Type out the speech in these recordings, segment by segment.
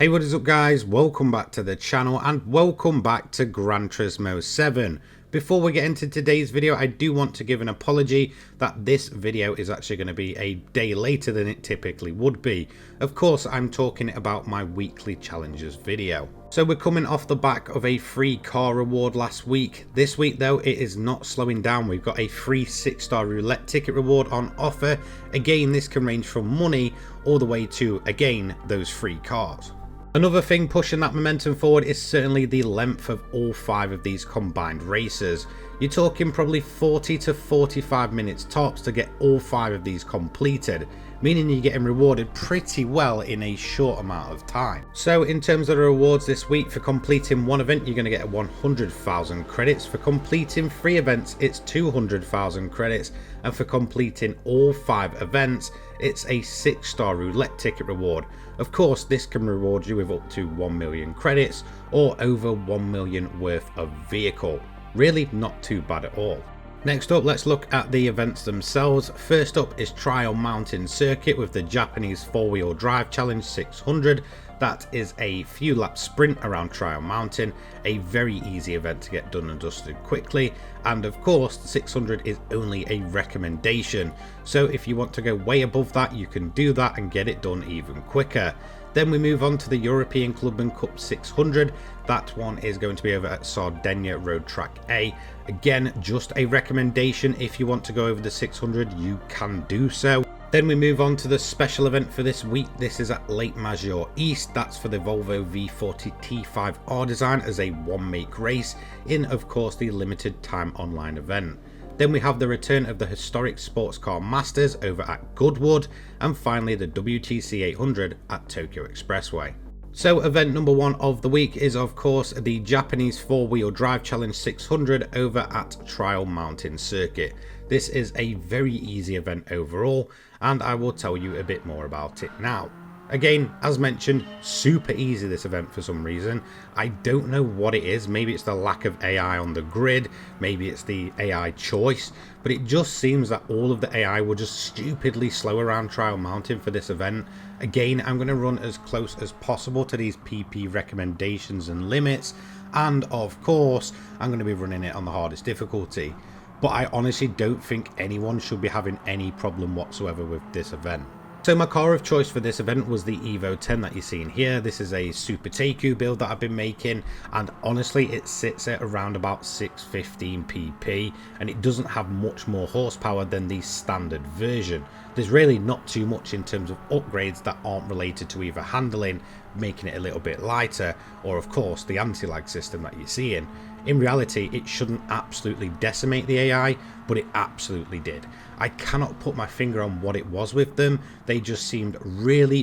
Hey, what is up guys? Welcome back to the channel and welcome back to Gran Turismo 7. Before we get into today's video, I do want to give an apology that this video is actually going to be a day later than it typically would be. Of course, I'm talking about my weekly challenges video. So we're coming off the back of a free car reward last week. This week though, it is not slowing down. We've got a free 6-star roulette ticket reward on offer. Again, this can range from money all the way to, again, those free cars. Another thing pushing that momentum forward is certainly the length of all 5 of these combined races. You're talking probably 40 to 45 minutes tops to get all 5 of these completed, meaning you're getting rewarded pretty well in a short amount of time. So in terms of the rewards this week, for completing one event you're going to get 100,000 credits, for completing 3 events it's 200,000 credits, and for completing all 5 events it's a 6-star roulette ticket reward. Of course, this can reward you with up to 1 million credits or over 1 million worth of vehicle. Really not too bad at all. Next up, let's look at the events themselves. First up is Trial Mountain Circuit with the Japanese 4-wheel drive challenge 600. That is a few lap sprint around Trial Mountain, a very easy event to get done and dusted quickly, and of course 600 is only a recommendation, so if you want to go way above that you can do that and get it done even quicker. Then we move on to the European Clubman Cup 600. That one is going to be over at Sardegna Road Track A. Again, just a recommendation. If you want to go over the 600 you can do so. Then we move on to the special event for this week. This is at Lake Maggiore East. That's for the Volvo V40 T5R design as a one-make race in, of course, the limited time online event. Then we have the return of the historic Sportscar Masters over at Goodwood, and finally the WTC 800 at Tokyo Expressway. So event number 1 of the week is of course the Japanese 4-wheel drive challenge 600 over at Trial Mountain Circuit. This is a very easy event overall, and I will tell you a bit more about it now. Again, as mentioned, super easy this event for some reason. I don't know what it is. Maybe it's the lack of AI on the grid, maybe it's the AI choice, but it just seems that all of the AI will just stupidly slow around Trial Mountain for this event. Again, I'm going to run as close as possible to these PP recommendations and limits, and of course I'm going to be running it on the hardest difficulty. But I honestly don't think anyone should be having any problem whatsoever with this event. So my car of choice for this event was the Evo 10 that you're seeing here. This is a Super Teiku build that I've been making, and honestly it sits at around about 615 pp, and it doesn't have much more horsepower than the standard version. There's really not too much in terms of upgrades that aren't related to either handling, making it a little bit lighter, or of course the anti-lag system that you're seeing. In reality, it shouldn't absolutely decimate the AI, but it absolutely did. I cannot put my finger on what it was with them. They just seemed really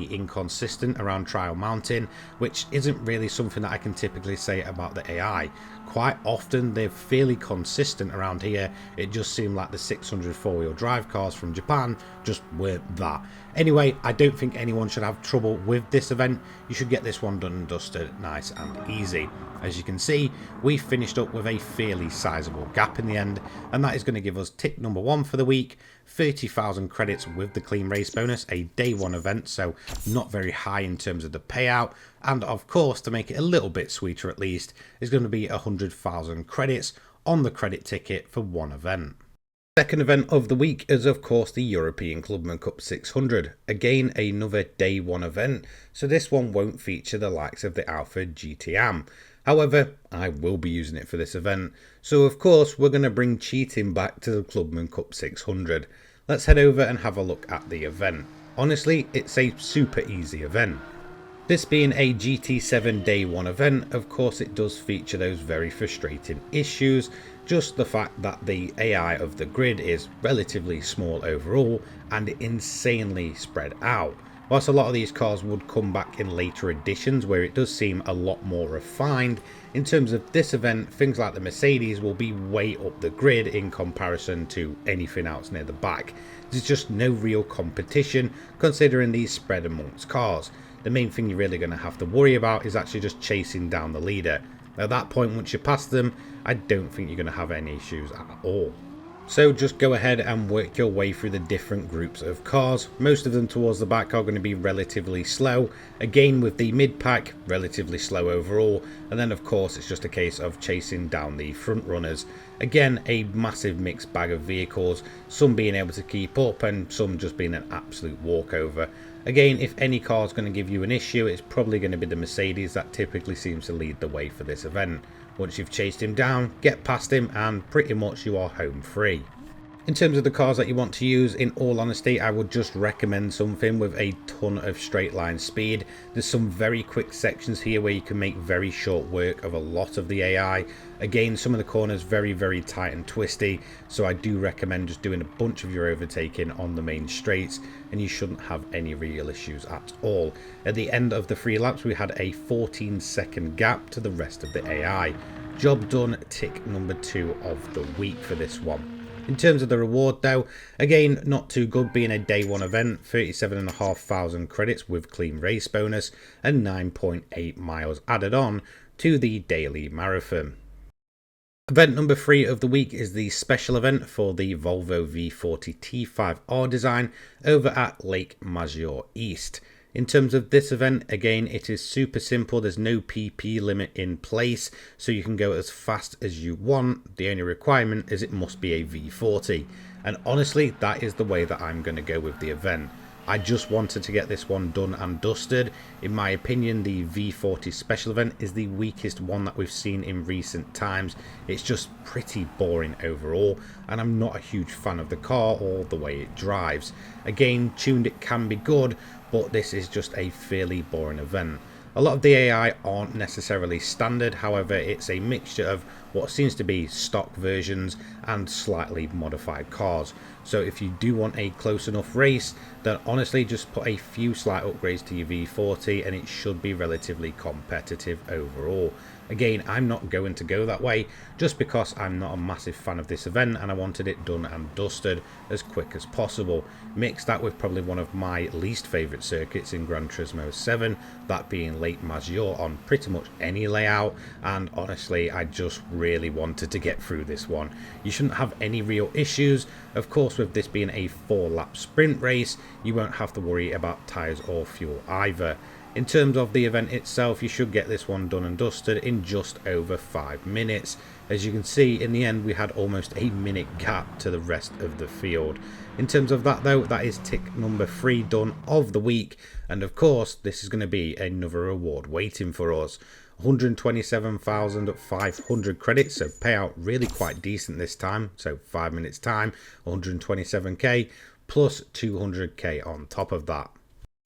inconsistent around Trial Mountain, which isn't really something that I can typically say about the AI. Quite often they're fairly consistent around here. It just seemed like the 600 4-wheel drive cars from Japan just weren't that. Anyway, I don't think anyone should have trouble with this event. You should get this one done and dusted nice and easy. As you can see, we finished up with a fairly sizable gap in the end, and that is going to give us tip number 1 for the week, 30,000 credits with the clean race bonus, a day 1 event, so not very high in terms of the payout, and of course to make it a little bit sweeter at least is going to be 100,000 credits on the credit ticket for 1 event. Second event of the week is of course the European Clubman Cup 600. Again, another day 1 event, so this one won't feature the likes of the Alpha GTM. However, I will be using it for this event, so of course we're going to bring cheating back to the Clubman Cup 600. Let's head over and have a look at the event. Honestly, it's a super easy event. This being a GT7 day 1 event, of course it does feature those very frustrating issues, just the fact that the AI of the grid is relatively small overall and insanely spread out. Whilst a lot of these cars would come back in later editions where it does seem a lot more refined, in terms of this event, things like the Mercedes will be way up the grid in comparison to anything else near the back. There's just no real competition considering these spread amongst cars. The main thing you're really going to have to worry about is actually just chasing down the leader. At that point, once you pass them, I don't think you're going to have any issues at all. So just go ahead and work your way through the different groups of cars. Most of them towards the back are going to be relatively slow. Again, with the mid pack, relatively slow overall. And then of course it's just a case of chasing down the front runners. Again, a massive mixed bag of vehicles, some being able to keep up and some just being an absolute walkover. Again, if any car is going to give you an issue, it's probably going to be the Mercedes that typically seems to lead the way for this event. Once you've chased him down, get past him and pretty much you are home free. In terms of the cars that you want to use, in all honesty, I would just recommend something with a ton of straight line speed. There's some very quick sections here where you can make very short work of a lot of the AI. Again, some of the corners very tight and twisty, so I do recommend just doing a bunch of your overtaking on the main straights and you shouldn't have any real issues at all. At the end of the 3 laps, we had a 14-second gap to the rest of the AI. Job done, tick number 2 of the week for this one. In terms of the reward though, again, not too good being a day 1 event, 37,500 credits with clean race bonus and 9.8 miles added on to the daily marathon. Event number 3 of the week is the special event for the Volvo V40 T5R design over at Lake Maggiore East. In terms of this event, again, it is super simple. There's no PP limit in place, so you can go as fast as you want. The only requirement is it must be a V40. And honestly, that is the way that I'm going to go with the event. I just wanted to get this one done and dusted. In my opinion, the V40 special event is the weakest one that we've seen in recent times. It's just pretty boring overall, and I'm not a huge fan of the car or the way it drives. Again, tuned it can be good, but this is just a fairly boring event. A lot of the AI aren't necessarily standard, however it's a mixture of what seems to be stock versions and slightly modified cars. So if you do want a close enough race, then honestly just put a few slight upgrades to your V40 and it should be relatively competitive overall. Again, I'm not going to go that way just because I'm not a massive fan of this event and I wanted it done and dusted as quick as possible. Mix that with probably one of my least favourite circuits in Gran Turismo 7, that being Lake Maggiore on pretty much any layout, and honestly I just really wanted to get through this one. You shouldn't have any real issues. Of course, with this being a 4-lap sprint race, you won't have to worry about tyres or fuel either. In terms of the event itself, you should get this one done and dusted in just over 5 minutes. As you can see, in the end we had almost a minute gap to the rest of the field. In terms of that though, that is tick number 3 done of the week, and of course this is going to be another reward waiting for us. 127,500 credits, so payout really quite decent this time. So 5 minutes time, 127k plus 200k on top of that.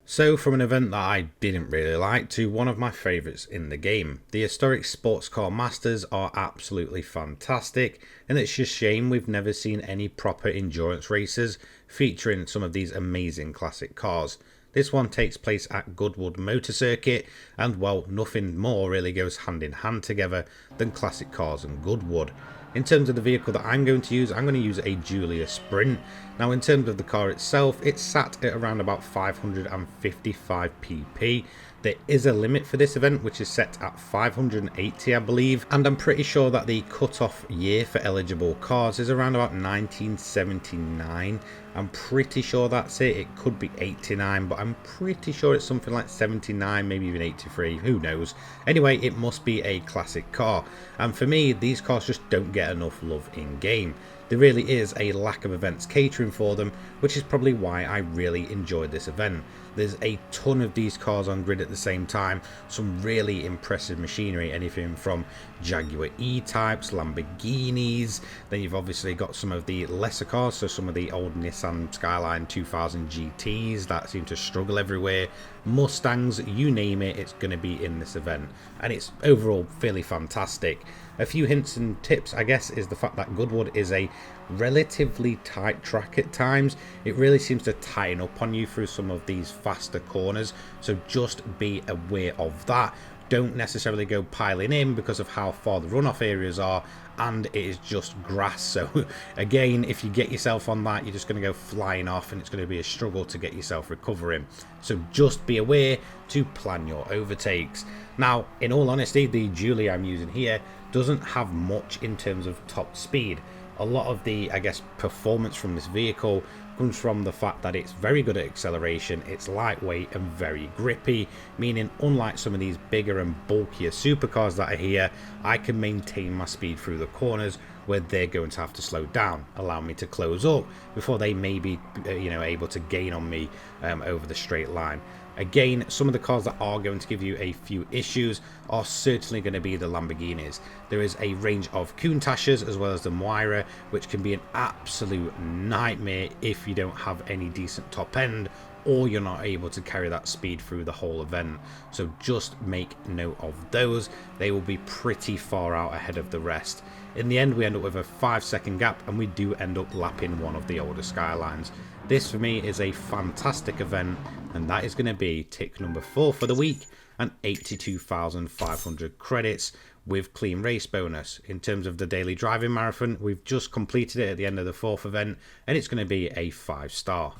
So from an event that I didn't really like to one of my favourites in the game. The historic Sportscar Masters are absolutely fantastic, and it's just a shame we've never seen any proper endurance races featuring some of these amazing classic cars. This one takes place at Goodwood Motor Circuit, and well, nothing more really goes hand in hand together than classic cars and Goodwood. In terms of the vehicle that I'm going to use a Giulia Sprint. Now in terms of the car itself, it's sat at around about 555 pp. There is a limit for this event which is set at 580 I believe, and I'm pretty sure that the cut-off year for eligible cars is around about 1979. I'm pretty sure that's it. It could be 89, but I'm pretty sure it's something like 79, maybe even 83, who knows. Anyway, it must be a classic car, and for me these cars just don't get enough love in game. There really is a lack of events catering for them, which is probably why I really enjoyed this event. There's a ton of these cars on grid at the same time, some really impressive machinery, anything from Jaguar E-types, Lamborghinis, then you've obviously got some of the lesser cars, so some of the old Nissan Skyline 2000 GTs that seem to struggle everywhere, Mustangs, you name it, it's going to be in this event, and it's overall fairly fantastic. A few hints and tips, I guess, is the fact that Goodwood is a relatively tight track at times. It really seems to tighten up on you through some of these faster corners, so just be aware of that. Don't necessarily go piling in because of how far the runoff areas are, and it is just grass, so again, if you get yourself on that, you're just going to go flying off and it's going to be a struggle to get yourself recovering. So just be aware to plan your overtakes. Now in all honesty, the Giulia I'm using here doesn't have much in terms of top speed. A lot of the, I guess, performance from this vehicle comes from the fact that it's very good at acceleration, it's lightweight and very grippy, meaning unlike some of these bigger and bulkier supercars that are here, I can maintain my speed through the corners where they're going to have to slow down, allow me to close up before they may be able to gain on me over the straight line. Again, some of the cars that are going to give you a few issues are certainly going to be the Lamborghinis. There is a range of Countaches as well as the Moira, which can be an absolute nightmare if you don't have any decent top end or you're not able to carry that speed through the whole event. So just make note of those. They will be pretty far out ahead of the rest. In the end, we end up with a 5-second gap and we do end up lapping one of the older Skylines. This for me is a fantastic event, and that is going to be tick number 4 for the week and 82,500 credits with clean race bonus. In terms of the daily driving marathon, we've just completed it at the end of the 4th event and it's going to be a 5-star.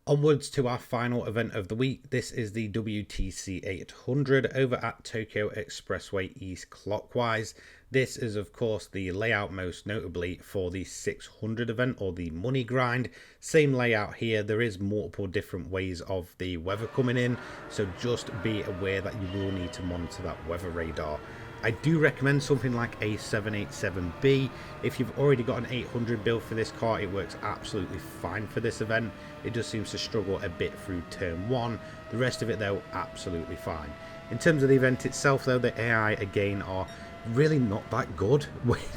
Onwards to our final event of the week. This is the WTC 800 over at Tokyo Expressway East clockwise. This is of course the layout most notably for the 600 event or the money grind. Same layout here. There is multiple different ways of the weather coming in, so just be aware that you will need to monitor that weather radar. I do recommend something like a 787B. If you've already got an 800 build for this car, it works absolutely fine for this event. It just seems to struggle a bit through turn 1. The rest of it though, absolutely fine. In terms of the event itself though, the AI again are really not that good,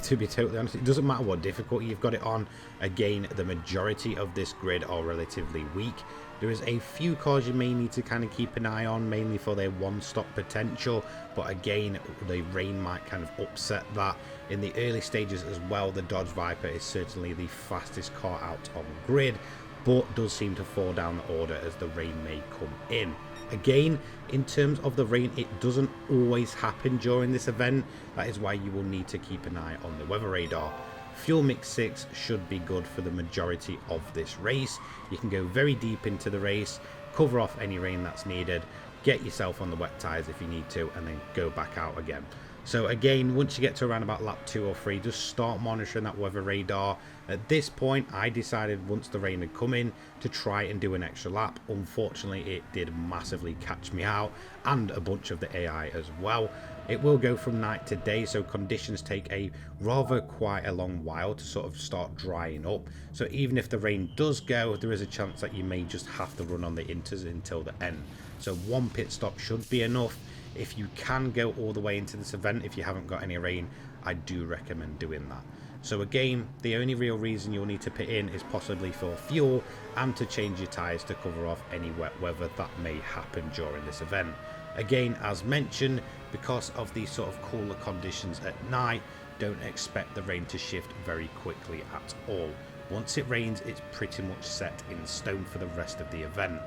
to be totally honest. It doesn't matter what difficulty you've got it on. Again, the majority of this grid are relatively weak. There is a few cars you may need to kind of keep an eye on, mainly for their one-stop potential, but again, the rain might kind of upset that. In the early stages as well, the Dodge Viper is certainly the fastest car out on grid, but does seem to fall down the order as the rain may come in. Again, in terms of the rain, it doesn't always happen during this event. That is why you will need to keep an eye on the weather radar. Fuel mix 6 should be good for the majority of this race. You can go very deep into the race, cover off any rain that's needed, get yourself on the wet tyres if you need to, and then go back out again. So again, once you get to around about lap 2 or 3, just start monitoring that weather radar. At this point, I decided once the rain had come in to try and do an extra lap. Unfortunately, it did massively catch me out and a bunch of the AI as well. It will go from night to day, so conditions take a rather quite a long while to sort of start drying up. So even if the rain does go, there is a chance that you may just have to run on the inters until the end. So one pit stop should be enough. If you can go all the way into this event, if you haven't got any rain, I do recommend doing that. So again, the only real reason you'll need to pit in is possibly for fuel and to change your tyres to cover off any wet weather that may happen during this event. Again, as mentioned, because of these sort of cooler conditions at night, don't expect the rain to shift very quickly at all. Once it rains, it's pretty much set in stone for the rest of the event.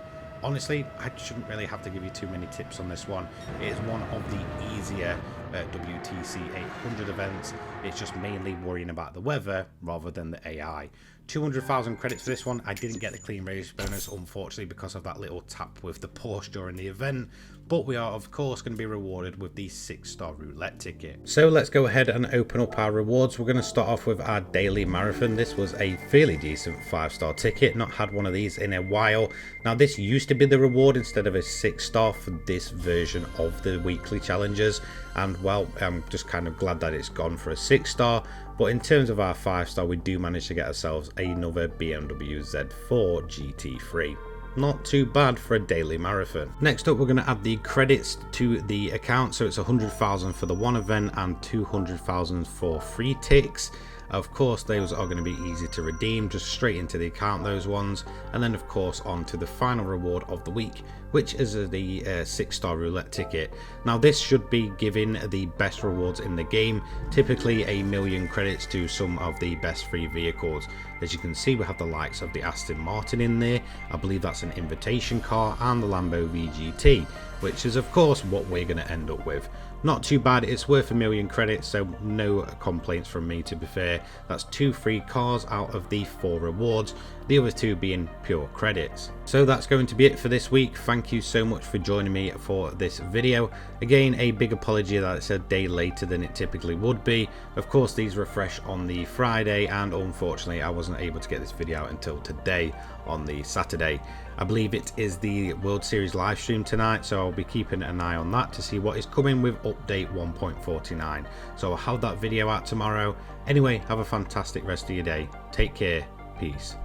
Honestly, I shouldn't really have to give you too many tips on this one. It is one of the easier WTC 800 events. It's just mainly worrying about the weather rather than the AI. 200,000 credits for this one. I didn't get the clean race bonus, unfortunately, because of that little tap with the Porsche during the event. But we are, of course, going to be rewarded with the 6-star roulette ticket. So let's go ahead and open up our rewards. We're going to start off with our daily marathon. This was a fairly decent 5-star ticket. Not had one of these in a while. Now, this used to be the reward instead of a 6-star for this version of the weekly challenges. And, well, I'm just kind of glad that it's gone for a 6-star. But in terms of our 5-star, we do manage to get ourselves another BMW Z4 GT3. Not too bad for a daily marathon. Next up, we're going to add the credits to the account. So it's 100,000 for the one event and 200,000 for free ticks. Of course, those are going to be easy to redeem, just straight into the account, those ones. And then, of course, on to the final reward of the week, which is the 6-star roulette ticket. Now, this should be giving the best rewards in the game, typically 1,000,000 credits to some of the best free vehicles. As you can see, we have the likes of the Aston Martin in there. I believe that's an invitation car, and the Lambo VGT, which is, of course, what we're going to end up with. Not too bad. It's worth 1,000,000 credits, so no complaints from me, to be fair. That's 2 free cars out of the 4 rewards. the other two being pure credits. So that's going to be it for this week. Thank you so much for joining me for this video. Again, a big apology that it's a day later than it typically would be. Of course, these refresh on the Friday, and unfortunately I wasn't able to get this video out until today on the Saturday. I believe it is the World Series live stream tonight, so I'll be keeping an eye on that to see what is coming with update 1.49. So I'll have that video out tomorrow. Anyway, have a fantastic rest of your day. Take care. Peace.